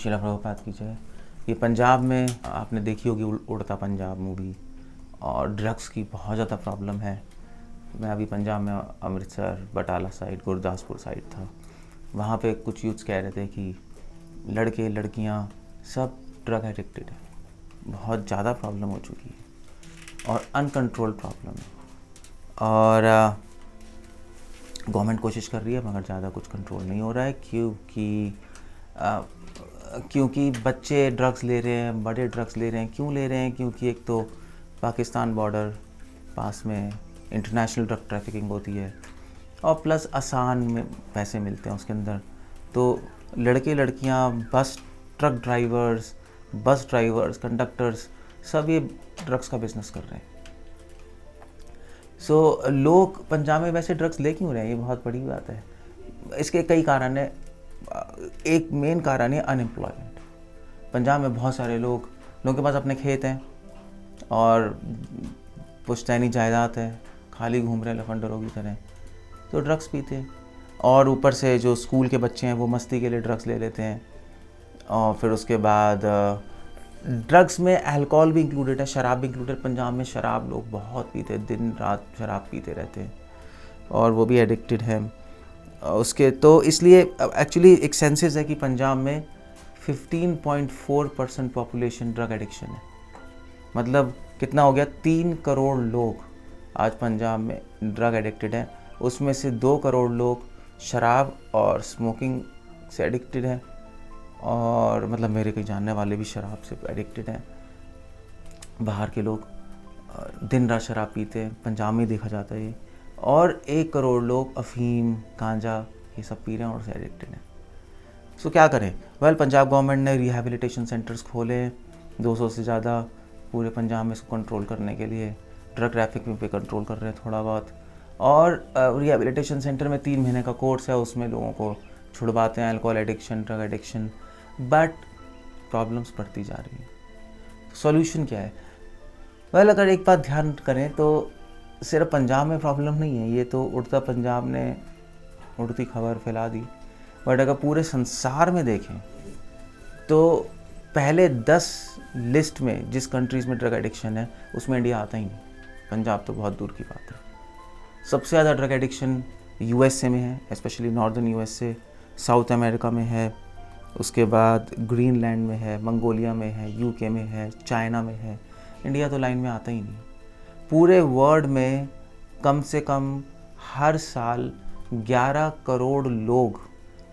शिला प्रभुपाद की जय। ये पंजाब में आपने देखी होगी उड़ता पंजाब मूवी, और ड्रग्स की बहुत ज़्यादा प्रॉब्लम है। मैं अभी पंजाब में अमृतसर, बटाला साइड, गुरदासपुर साइड था। वहाँ पे कुछ यूथ्स कह रहे थे कि लड़के लड़कियाँ सब ड्रग एडिक्टेड है, बहुत ज़्यादा प्रॉब्लम हो चुकी है और अनकंट्रोल्ड प्रॉब्लम है। और गवर्नमेंट कोशिश कर रही है मगर ज़्यादा कुछ कंट्रोल नहीं हो रहा है, क्योंकि बच्चे ड्रग्स ले रहे हैं, बड़े ड्रग्स ले रहे हैं। क्यों ले रहे हैं? क्योंकि एक तो पाकिस्तान बॉर्डर पास में इंटरनेशनल ड्रग ट्रैफिकिंग होती है और प्लस आसान में पैसे मिलते हैं उसके अंदर। तो लड़के लड़कियां, truck drivers, bus drivers, conductors, सब ये ड्रग्स का बिजनेस कर रहे हैं। लोग पंजाब में वैसे ड्रग्स ले क्यों रहे हैं? ये बहुत बड़ी बात है। इसके कई कारण है। एक मेन कारण है अनएम्प्लॉयमेंट। पंजाब में बहुत सारे लोगों के पास अपने खेत हैं और पुश्तैनी जायदाद है, खाली घूम रहे हैं लफंडरों की तरह, तो ड्रग्स पीते हैं। और ऊपर से जो स्कूल के बच्चे हैं वो मस्ती के लिए ड्रग्स ले लेते हैं। और फिर उसके बाद ड्रग्स में अल्कोहल भी इंक्लूडेड है, शराब भी इंक्लूडेड। पंजाब में शराब लोग बहुत पीते हैं, दिन रात शराब पीते रहते हैं और वो भी एडिक्टेड है उसके। तो इसलिए एक्चुअली एक सेंसस है कि पंजाब में 15.4% पॉपुलेशन ड्रग एडिक्शन है। मतलब कितना हो गया? 3 करोड़ लोग आज पंजाब में ड्रग एडिक्टेड हैं। उसमें से 2 करोड़ लोग शराब और स्मोकिंग से एडिक्टेड हैं, और मतलब मेरे कई जानने वाले भी शराब से एडिक्टेड हैं। बाहर के लोग दिन रात शराब पीते हैं, पंजाब में देखा जाता है ये। और 1 करोड़ लोग अफीम, गांजा ये सब पी रहे हैं और उससे एडिक्टेड हैं। सो क्या करें? पंजाब गवर्नमेंट ने रिहैबिलिटेशन सेंटर्स खोले हैं 200 से ज़्यादा पूरे पंजाब में इसको कंट्रोल करने के लिए। ड्रग ट्रैफिकिंग पे कंट्रोल कर रहे हैं थोड़ा बहुत। और रिहैबिलिटेशन सेंटर में 3 महीने का कोर्स है, उसमें लोगों को छुड़वाते हैं alcohol addiction, drug addiction. But problems बढ़ती जा रही हैं। सॉल्यूशन क्या है? अगर एक बात ध्यान करें तो सिर्फ पंजाब में प्रॉब्लम नहीं है, ये तो उड़ता पंजाब ने उड़ती खबर फैला दी। बट अगर पूरे संसार में देखें तो पहले 10 लिस्ट में जिस कंट्रीज़ में ड्रग एडिक्शन है उसमें इंडिया आता ही नहीं। पंजाब तो बहुत दूर की बात है। सबसे ज़्यादा ड्रग एडिक्शन यूएसए में है, specially northern USA, south America में है, उसके बाद ग्रीनलैंड में है, मंगोलिया में है, यूके में है, चाइना में है। इंडिया तो लाइन में आता ही नहीं। पूरे वर्ल्ड में कम से कम हर साल 11 करोड़ लोग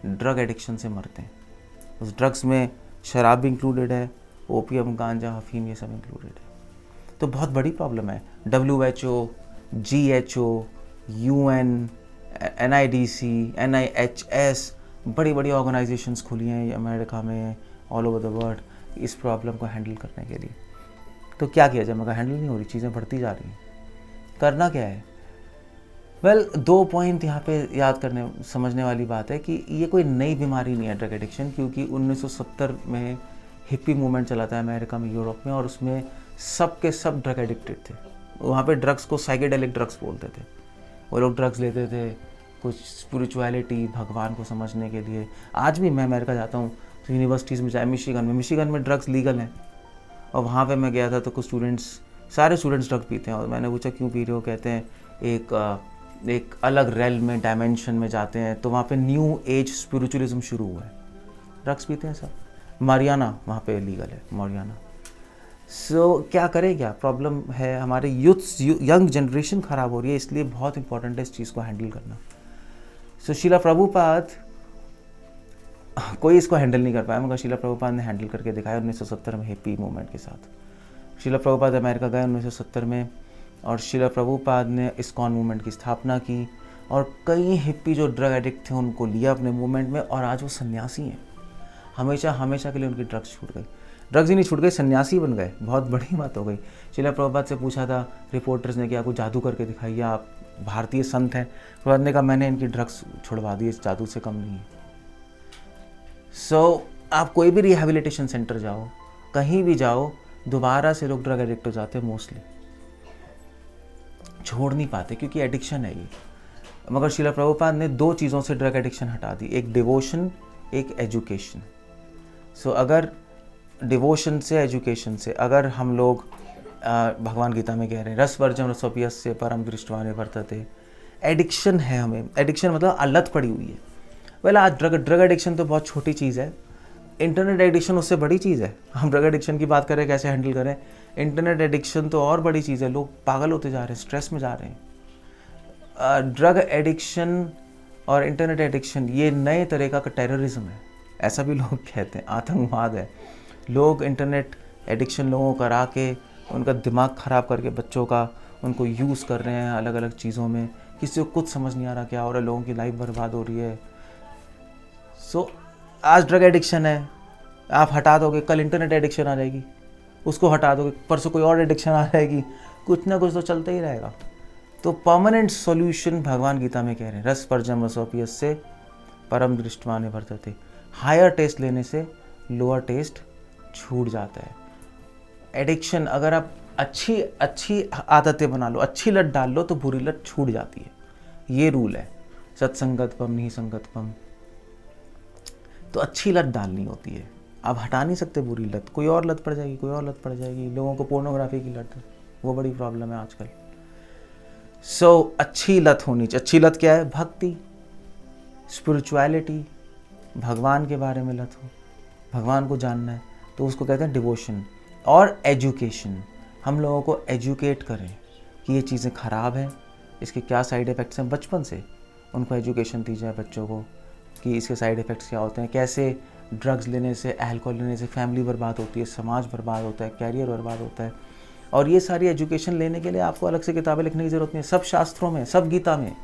ड्रग एडिक्शन से मरते हैं। उस ड्रग्स में शराब भी इंक्लूडेड है, ओपियम, गांजा, अफीम ये सब इंक्लूडेड है। तो बहुत बड़ी प्रॉब्लम है। WHO, GHO, UN, NIDC, NIHS, बड़ी बड़ी ऑर्गेनाइजेशंस खुली हैं अमेरिका में, ऑल ओवर द वर्ल्ड इस प्रॉब्लम को हैंडल करने के लिए। तो क्या किया जाए? मगर हैंडल नहीं हो रही, चीज़ें बढ़ती जा रही हैं। करना क्या है? 2 पॉइंट यहाँ पे याद करने समझने वाली बात है कि ये कोई नई बीमारी नहीं है ड्रग एडिक्शन, क्योंकि 1970 में हिप्पी मूवमेंट चला था अमेरिका में, यूरोप में, और उसमें सब के सब ड्रग एडिक्टेड थे। वहाँ पे ड्रग्स को साइकेडेलिक ड्रग्स बोलते थे। वो लोग ड्रग्स लेते थे कुछ स्पिरिचुअलिटी, भगवान को समझने के लिए। आज भी मैं अमेरिका जाता हूँ तो यूनिवर्सिटीज़ में, चाहे मिशिगन में ड्रग्स लीगल हैं। और वहाँ पे मैं गया था तो कुछ सारे स्टूडेंट्स ड्रग पीते हैं। और मैंने पूछा क्यों पी रहे हो? कहते हैं एक अलग रेल में, डायमेंशन में जाते हैं, तो वहाँ पे न्यू एज स्पिरिचुअलिज्म शुरू हुआ है। ड्रग्स पीते हैं सब। मारियाना वहाँ पे लीगल है, मारियाना। क्या करें? क्या प्रॉब्लम है? हमारे यंग जनरेशन ख़राब हो रही है, इसलिए बहुत इंपॉर्टेंट है इस चीज़ को हैंडल करना। शिला प्रभुपाद, कोई इसको हैंडल नहीं कर पाया, मगर शिला प्रभुपाद ने हैंडल करके दिखाया 1970 में हिप्पी मूवमेंट के साथ। शिला प्रभुपाद अमेरिका गए 1970 में, और शिला प्रभुपाद ने इस्कॉन मूवमेंट की स्थापना की, और कई हिप्पी जो ड्रग एडिक्ट थे उनको लिया अपने मूवमेंट में, और आज वो सन्यासी हैं। हमेशा के लिए उनकी ड्रग्स छूट गई। ड्रग्स ही नहीं छूट गई, सन्यासी बन गए। बहुत बड़ी बात हो गई। शिला प्रभुपाद से पूछा था रिपोर्टर्स ने कि आपको जादू करके दिखाइए, आप भारतीय संत हैं। प्रभुपाद ने कहा मैंने इनकी ड्रग्स छुड़वा दी, इस जादू से कम नहीं है। आप कोई भी रिहैबिलिटेशन सेंटर जाओ, कहीं भी जाओ, दोबारा से लोग ड्रग एडिक्ट हो जाते हैं, मोस्टली छोड़ नहीं पाते क्योंकि एडिक्शन है ये। मगर शिला प्रभुपाद ने 2 चीज़ों से ड्रग एडिक्शन हटा दी, एक डिवोशन, एक एजुकेशन। सो अगर डिवोशन से, एजुकेशन से, अगर हम लोग भगवान गीता में कह रहे हैं रसवर्जम रसोपियस्य परम दृष्टवान वर्तते, एडिक्शन है हमें, एडिक्शन मतलब लत पड़ी हुई है। वेल आज ड्रग एडिक्शन तो बहुत छोटी चीज़ है, इंटरनेट एडिक्शन उससे बड़ी चीज़ है। हम ड्रग एडिक्शन की बात करें कैसे हैंडल करें, इंटरनेट एडिक्शन तो और बड़ी चीज़ है। लोग पागल होते जा रहे हैं, स्ट्रेस में जा रहे हैं। ड्रग एडिक्शन और इंटरनेट एडिक्शन ये नए तरीका का टेररिज्म है, ऐसा भी लोग कहते हैं, आतंकवाद है। लोग इंटरनेट एडिक्शन लोगों को करा के उनका दिमाग ख़राब करके बच्चों का उनको यूज़ कर रहे हैं अलग अलग चीज़ों में। किसी को कुछ समझ नहीं आ रहा क्या हो रहा है, लोगों की लाइफ बर्बाद हो रही है। सो आज ड्रग एडिक्शन है, आप हटा दोगे, कल इंटरनेट एडिक्शन आ जाएगी, उसको हटा दोगे, परसों कोई और एडिक्शन आ जाएगी, कुछ ना कुछ तो चलता ही रहेगा। तो परमानेंट सॉल्यूशन भगवान गीता में कह रहे हैं रस परजम रसोपियस्य परम दृष्टवान वर्तते। हायर टेस्ट लेने से लोअर टेस्ट छूट जाता है। एडिक्शन अगर आप अच्छी आदतें बना लो, अच्छी लत डाल लो तो बुरी लत छूट जाती है। ये रूल है सत्संगतपम नहीं संगतपम। तो अच्छी लत डालनी होती है, आप हटा नहीं सकते बुरी लत, कोई और लत पड़ जाएगी, कोई और लत पड़ जाएगी। लोगों को पोर्नोग्राफी की लत है, वो बड़ी प्रॉब्लम है आजकल। सो अच्छी लत होनी चाहिए। अच्छी लत क्या है? भक्ति, स्पिरिचुअलिटी, भगवान के बारे में लत हो, भगवान को जानना है तो उसको कहते हैं डिवोशन। और एजुकेशन, हम लोगों को एजुकेट करें कि ये चीज़ें ख़राब हैं, इसके क्या साइड इफ़ेक्ट्स हैं। बचपन से उनको एजुकेशन दी जाए बच्चों को कि इसके साइड इफ़ेक्ट्स क्या होते हैं, कैसे ड्रग्स लेने से, अल्कोहल लेने से फैमिली बर्बाद होती है, समाज बर्बाद होता है, कैरियर बर्बाद होता है। और ये सारी एजुकेशन लेने के लिए आपको अलग से किताबें लिखने की ज़रूरत नहीं है, सब शास्त्रों में, सब गीता में।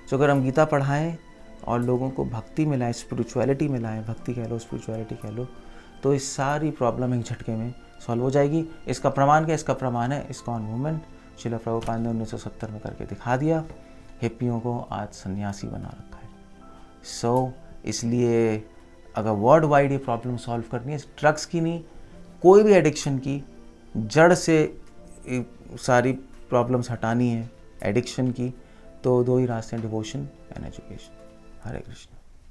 तो अगर हम गीता पढ़ाएं और लोगों को भक्ति मिलाएं, स्पिरिचुअलिटी मिलाएं, भक्ति कह लो, स्पिरिचुअलिटी कह लो, तो इस सारी प्रॉब्लम एक झटके में सॉल्व हो जाएगी। इसका प्रमाण क्या? इसका प्रमाण है इस्कॉन मूवमेंट। श्रील प्रभुपाद ने 1970 में करके दिखा दिया। हिप्पियों को आज सन्यासी बना रखा है। सो इसलिए अगर वर्ल्ड वाइड ये प्रॉब्लम सॉल्व करनी है, ड्रग्स की नहीं, कोई भी एडिक्शन की जड़ से सारी प्रॉब्लम्स हटानी है एडिक्शन की, तो दो ही रास्ते हैं, devotion and education. Hare Krishna.